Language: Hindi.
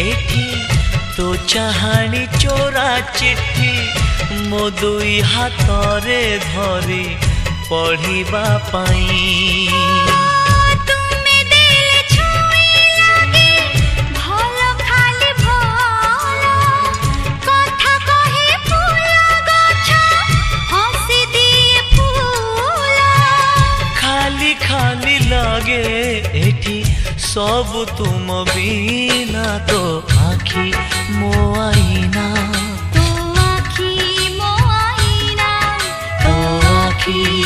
एठी तो चाहानी चोरा चिट्ठी मो दुई हाथरे धरी पढ़िबा पाई। खाली लागे एठी सब तुम बिना तो आखी मो आईना तो आखी